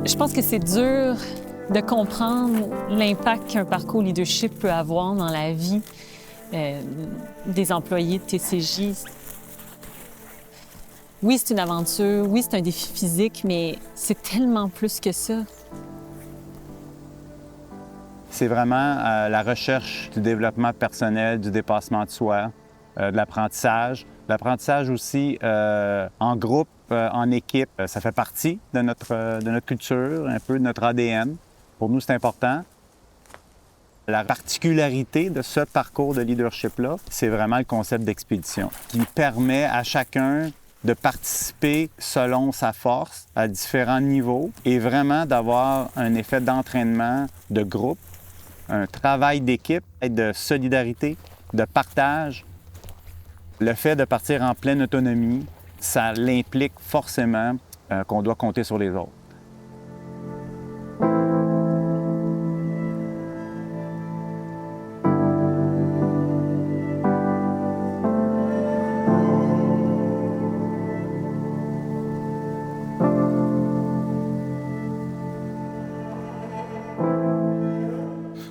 Je pense que c'est dur de comprendre l'impact qu'un parcours leadership peut avoir dans la vie des employés de TCJ. Oui, c'est une aventure, oui, c'est un défi physique, mais c'est tellement plus que ça. C'est vraiment la recherche du développement personnel, du dépassement de soi, de l'apprentissage. L'apprentissage aussi en groupe, en équipe, ça fait partie de notre culture, un peu de notre ADN. Pour nous, c'est important. La particularité de ce parcours de leadership-là, c'est vraiment le concept d'expédition qui permet à chacun de participer selon sa force à différents niveaux et vraiment d'avoir un effet d'entraînement de groupe, un travail d'équipe, de solidarité, de partage. Le fait de partir en pleine autonomie, ça l'implique forcément qu'on doit compter sur les autres.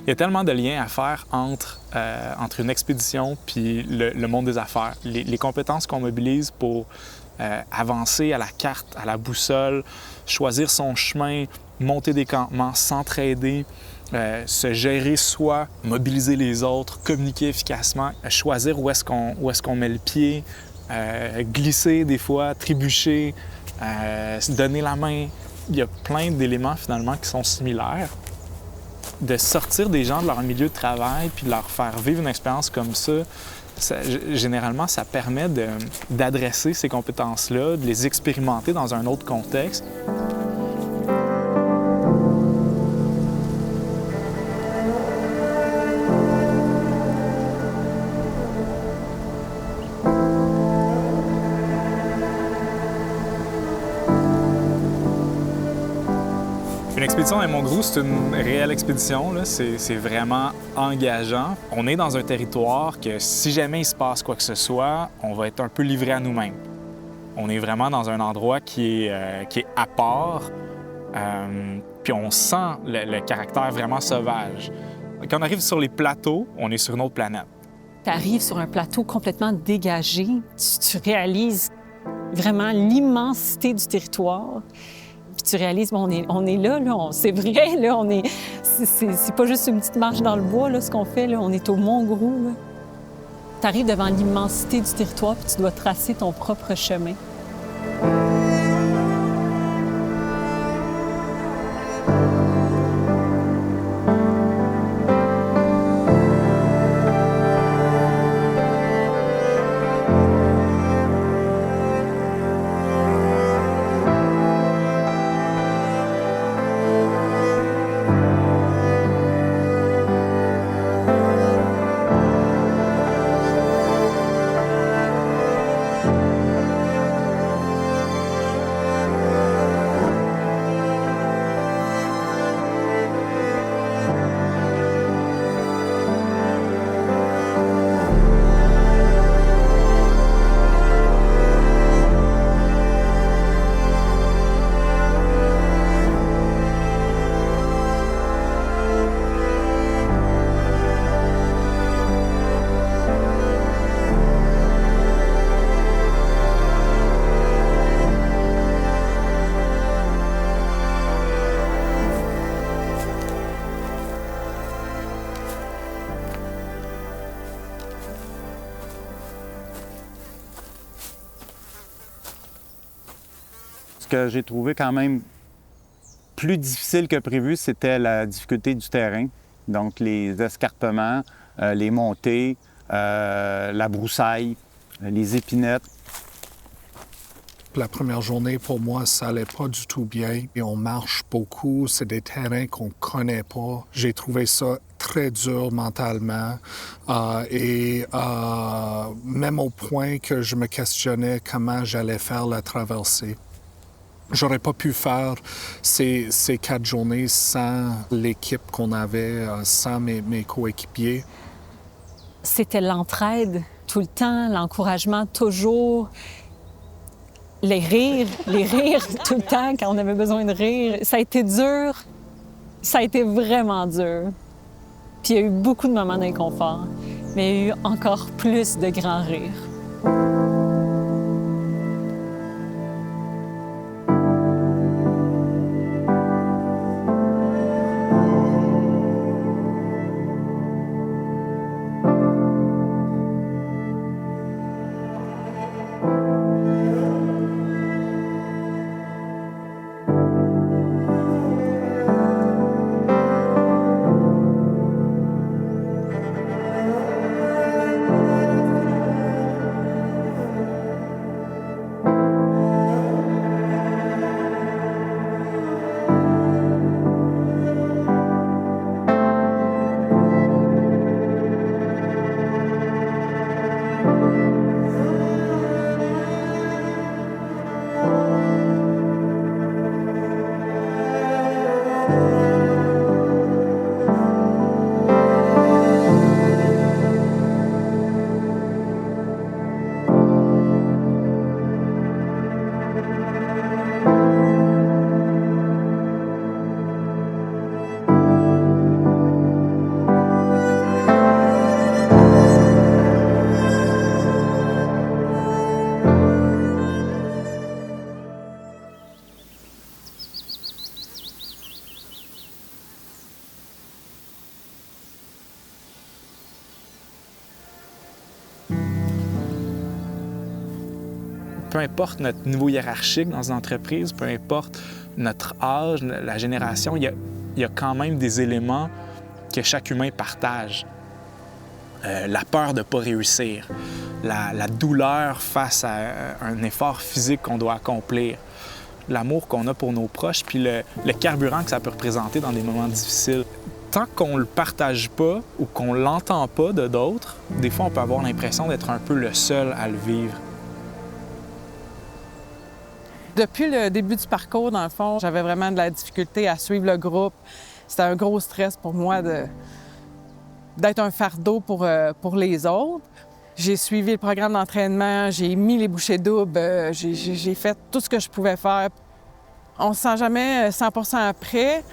Il y a tellement de liens à faire entre une expédition puis le monde des affaires. Les compétences qu'on mobilise pour avancer à la carte, à la boussole, choisir son chemin, monter des campements, s'entraider, se gérer soi, mobiliser les autres, communiquer efficacement, choisir où est-ce qu'on met le pied, glisser des fois, trébucher, se donner la main. Il y a plein d'éléments finalement qui sont similaires. De sortir des gens de leur milieu de travail puis de leur faire vivre une expérience comme ça, généralement, ça permet d'adresser ces compétences-là, de les expérimenter dans un autre contexte. Une expédition dans les Monts-Grous, c'est une réelle expédition. C'est vraiment engageant. On est dans un territoire que si jamais il se passe quoi que ce soit, on va être un peu livré à nous-mêmes. On est vraiment dans un endroit qui est à part, puis on sent le caractère vraiment sauvage. Quand on arrive sur les plateaux, on est sur une autre planète. Tu arrives sur un plateau complètement dégagé, tu réalises vraiment l'immensité du territoire. Puis tu réalises, bon, on est là, c'est vrai, là, c'est pas juste une petite marche dans le bois, là, ce qu'on fait, là, on est au Mont-Grous. Tu arrives devant l'immensité du territoire, puis tu dois tracer ton propre chemin. Ce que j'ai trouvé quand même plus difficile que prévu, c'était la difficulté du terrain. Donc les escarpements, les montées, la broussaille, les épinettes. La première journée, pour moi, ça allait pas du tout bien. Et on marche beaucoup, c'est des terrains qu'on connaît pas. J'ai trouvé ça très dur mentalement même au point que je me questionnais comment j'allais faire la traversée. J'aurais pas pu faire ces 4 journées sans l'équipe qu'on avait, sans mes coéquipiers. C'était l'entraide tout le temps, l'encouragement toujours. les rires tout le temps quand on avait besoin de rire. Ça a été dur. Ça a été vraiment dur. Puis il y a eu beaucoup de moments d'inconfort, mais il y a eu encore plus de grands rires. Peu importe notre niveau hiérarchique dans une entreprise, peu importe notre âge, la génération, il y a quand même des éléments que chaque humain partage. La peur de ne pas réussir, la douleur face à un effort physique qu'on doit accomplir, l'amour qu'on a pour nos proches, puis le carburant que ça peut représenter dans des moments difficiles. Tant qu'on ne le partage pas ou qu'on ne l'entend pas de d'autres, des fois, on peut avoir l'impression d'être un peu le seul à le vivre. Depuis le début du parcours, dans le fond, j'avais vraiment de la difficulté à suivre le groupe. C'était un gros stress pour moi d'être un fardeau pour les autres. J'ai suivi le programme d'entraînement, j'ai mis les bouchées doubles, j'ai fait tout ce que je pouvais faire. On ne se sent jamais 100% prêt,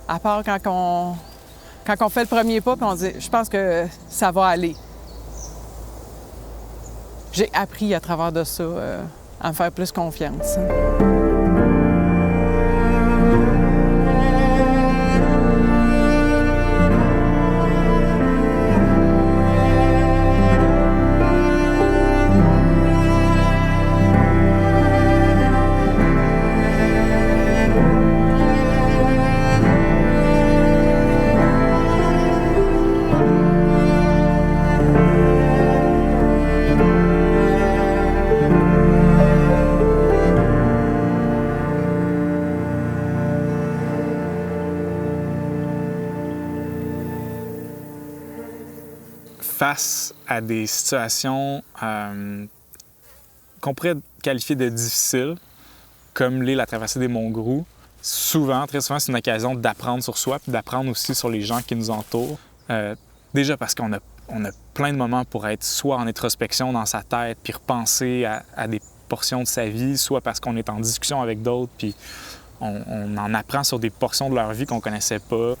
à part quand on fait le premier pas et on dit « je pense que ça va aller ». J'ai appris à travers de ça à me faire plus confiance. Face à des situations qu'on pourrait qualifier de difficiles, comme l'est la traversée des Monts Groulx, souvent, très souvent, c'est une occasion d'apprendre sur soi puis d'apprendre aussi sur les gens qui nous entourent. Déjà parce qu'on a plein de moments pour être soit en introspection dans sa tête puis repenser à des portions de sa vie, soit parce qu'on est en discussion avec d'autres puis on en apprend sur des portions de leur vie qu'on connaissait pas.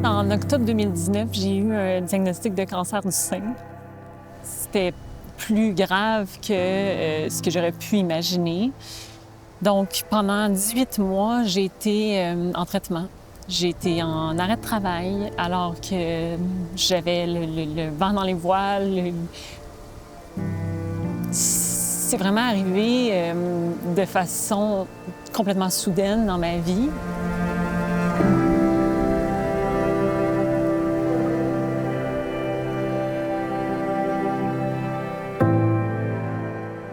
En octobre 2019, j'ai eu un diagnostic de cancer du sein. C'était plus grave que ce que j'aurais pu imaginer. Donc, pendant 18 mois, j'ai été en traitement. J'ai été en arrêt de travail alors que j'avais le vent dans les voiles. C'est vraiment arrivé de façon complètement soudaine dans ma vie.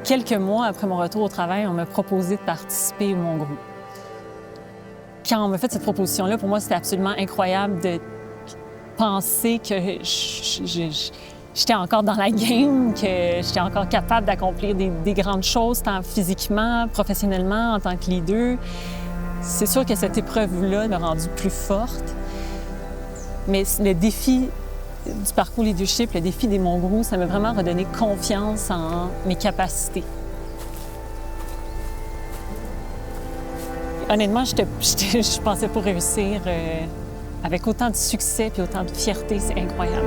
Quelques mois après mon retour au travail, on m'a proposé de participer au Mont Groulx. Quand on m'a fait cette proposition-là, pour moi, c'était absolument incroyable de penser que j'étais encore dans la game, que j'étais encore capable d'accomplir des grandes choses, tant physiquement, professionnellement, en tant que leader. C'est sûr que cette épreuve-là m'a rendue plus forte. Mais le défi du parcours leadership, le défi des Monts-Gros, ça m'a vraiment redonné confiance en mes capacités. Honnêtement, je pensais pas réussir avec autant de succès et autant de fierté. C'est incroyable.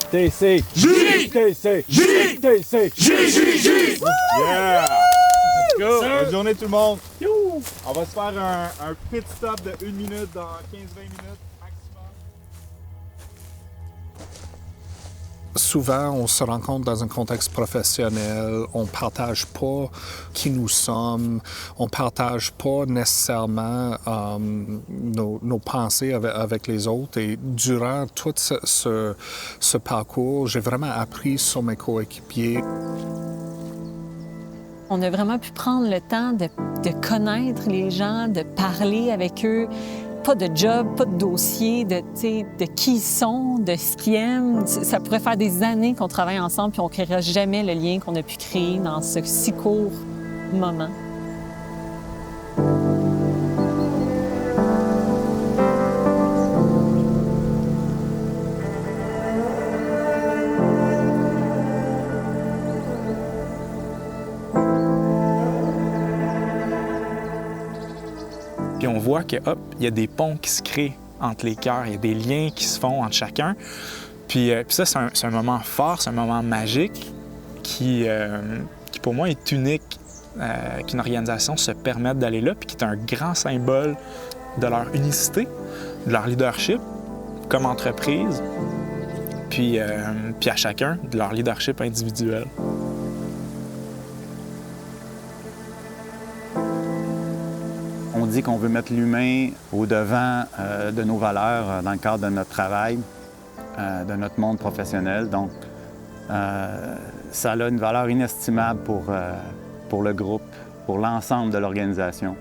TC! J! TC! J! TC! J! J! J! Yeah! Let's go! Bonne journée tout le monde! On va se faire un pit stop de 1 minute dans 15-20 minutes maximum. Souvent, on se rencontre dans un contexte professionnel, on ne partage pas qui nous sommes, on ne partage pas nécessairement nos pensées avec les autres. Et durant tout ce parcours, j'ai vraiment appris sur mes coéquipiers. On a vraiment pu prendre le temps de connaître les gens, de parler avec eux. Pas de job, pas de dossier, de qui ils sont, de ce qu'ils aiment. Ça pourrait faire des années qu'on travaille ensemble puis on ne créera jamais le lien qu'on a pu créer dans ce si court moment. Puis on voit que, hop, il y a des ponts qui se créent entre les cœurs, il y a des liens qui se font entre chacun. Puis ça, c'est un moment fort, c'est un moment magique qui pour moi, est unique qu'une organisation se permette d'aller là, puis qui est un grand symbole de leur unicité, de leur leadership comme entreprise, puis à chacun de leur leadership individuel. On dit qu'on veut mettre l'humain au-devant de nos valeurs dans le cadre de notre travail, de notre monde professionnel. Donc, ça a une valeur inestimable pour le groupe, pour l'ensemble de l'organisation.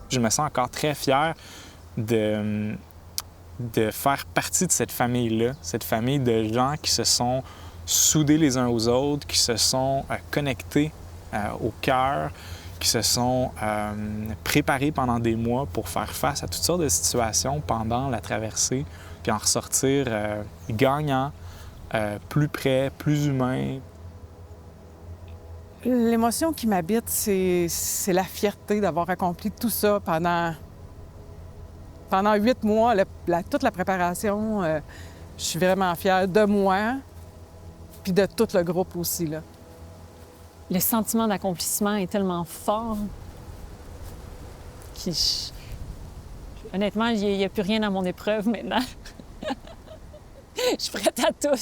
Je me sens encore très fier de faire partie de cette famille-là, cette famille de gens qui se sont soudés les uns aux autres, qui se sont connectés au cœur, qui se sont préparés pendant des mois pour faire face à toutes sortes de situations pendant la traversée, puis en ressortir gagnant, plus près, plus humain. L'émotion qui m'habite, c'est la fierté d'avoir accompli tout ça pendant 8 mois, toute la préparation, Je suis vraiment fière de moi, puis de tout le groupe aussi, là. Le sentiment d'accomplissement est tellement fort honnêtement, il n'y a plus rien à mon épreuve maintenant. Je suis prête à tout.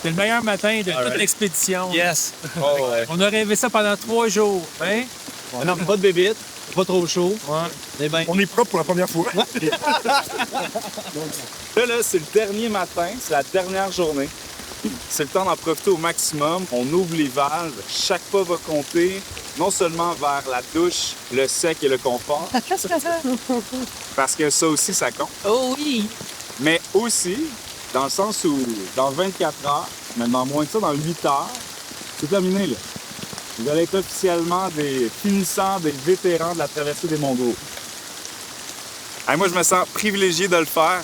C'est le meilleur matin de toute l'expédition. Yes! On a rêvé ça pendant 3 jours. Hein? Non, pas de bébite, pas trop chaud. Ouais. On est propre pour la première fois. Là, c'est le dernier matin, c'est la dernière journée. C'est le temps d'en profiter au maximum. On ouvre les valves, chaque pas va compter, non seulement vers la douche, le sec et le confort, parce que ça aussi, ça compte. Oh oui! Mais aussi, dans le sens où, dans 24 heures, même dans moins que ça, dans 8 heures, c'est terminé, là. Vous allez être officiellement des finissants, des vétérans de la traversée des Monts Gros. Hey, moi, je me sens privilégié de le faire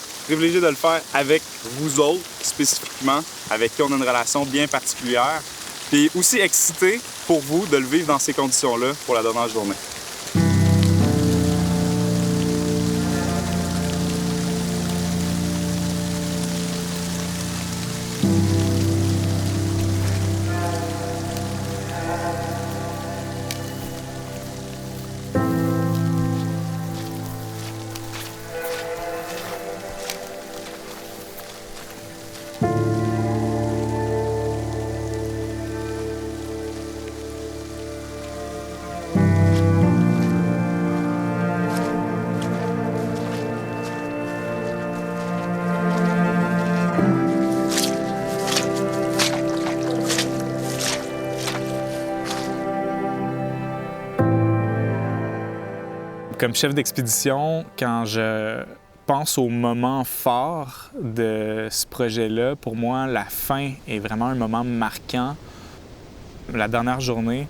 avec vous autres, spécifiquement, avec qui on a une relation bien particulière. Puis aussi excité pour vous de le vivre dans ces conditions-là pour la dernière journée. Comme chef d'expédition, quand je pense au moment fort de ce projet-là, pour moi, la fin est vraiment un moment marquant. La dernière journée,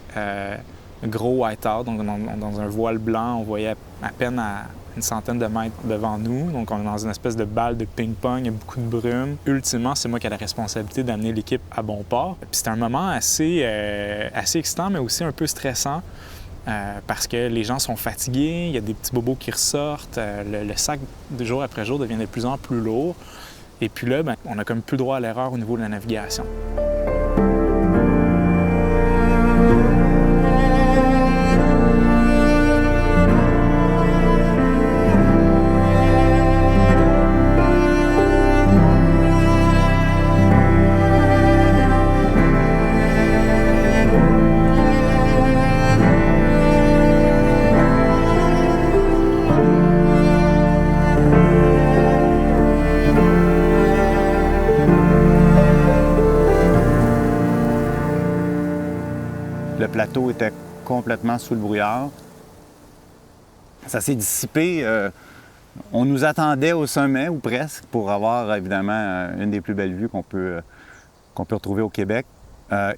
gros white-out, donc dans un voile blanc, on voyait à peine à une centaine de mètres devant nous. Donc, on est dans une espèce de balle de ping-pong, il y a beaucoup de brume. Ultimement, c'est moi qui ai la responsabilité d'amener l'équipe à bon port. Puis c'était un moment assez excitant, mais aussi un peu stressant. Parce que les gens sont fatigués, il y a des petits bobos qui ressortent, le sac de jour après jour devient de plus en plus lourd. Et puis là, on a comme plus droit à l'erreur au niveau de la navigation. Le plateau était complètement sous le brouillard. Ça s'est dissipé. On nous attendait au sommet, ou presque, pour avoir évidemment une des plus belles vues qu'on peut retrouver au Québec.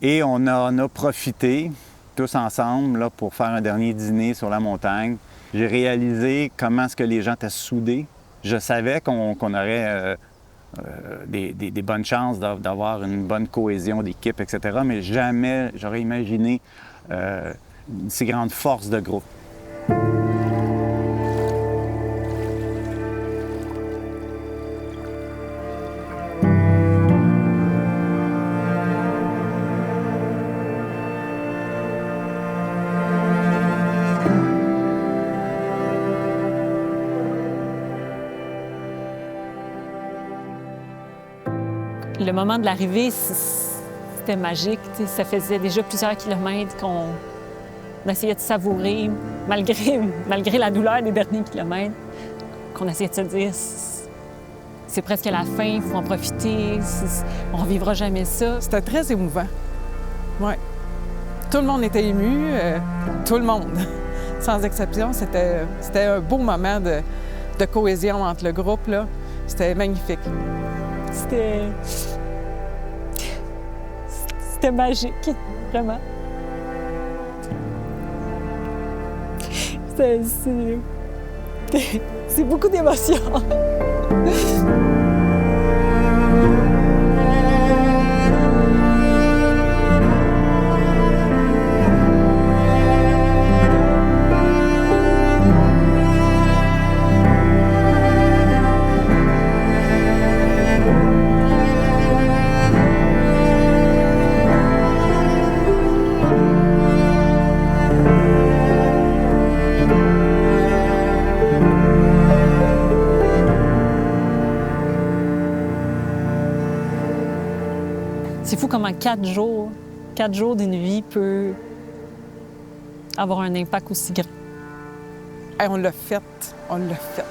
Et on en a profité tous ensemble là, pour faire un dernier dîner sur la montagne. J'ai réalisé comment est-ce que les gens étaient soudés. Je savais qu'on aurait des bonnes chances d'avoir une bonne cohésion d'équipe, etc. Mais jamais j'aurais imaginé une si grande force de groupe. Le moment de l'arrivée, c'était magique. Ça faisait déjà plusieurs kilomètres qu'on essayait de savourer, malgré la douleur des derniers kilomètres, qu'on essayait de se dire c'est presque la fin, il faut en profiter, on ne revivra jamais ça. C'était très émouvant. Oui. Tout le monde était ému, tout le monde. Sans exception, c'était un beau moment de cohésion entre le groupe, là. C'était magnifique. C'était magique, vraiment. C'est beaucoup d'émotions. C'est fou comment 4 jours d'une vie peut avoir un impact aussi grand. Hey, on l'a fait. On l'a fait.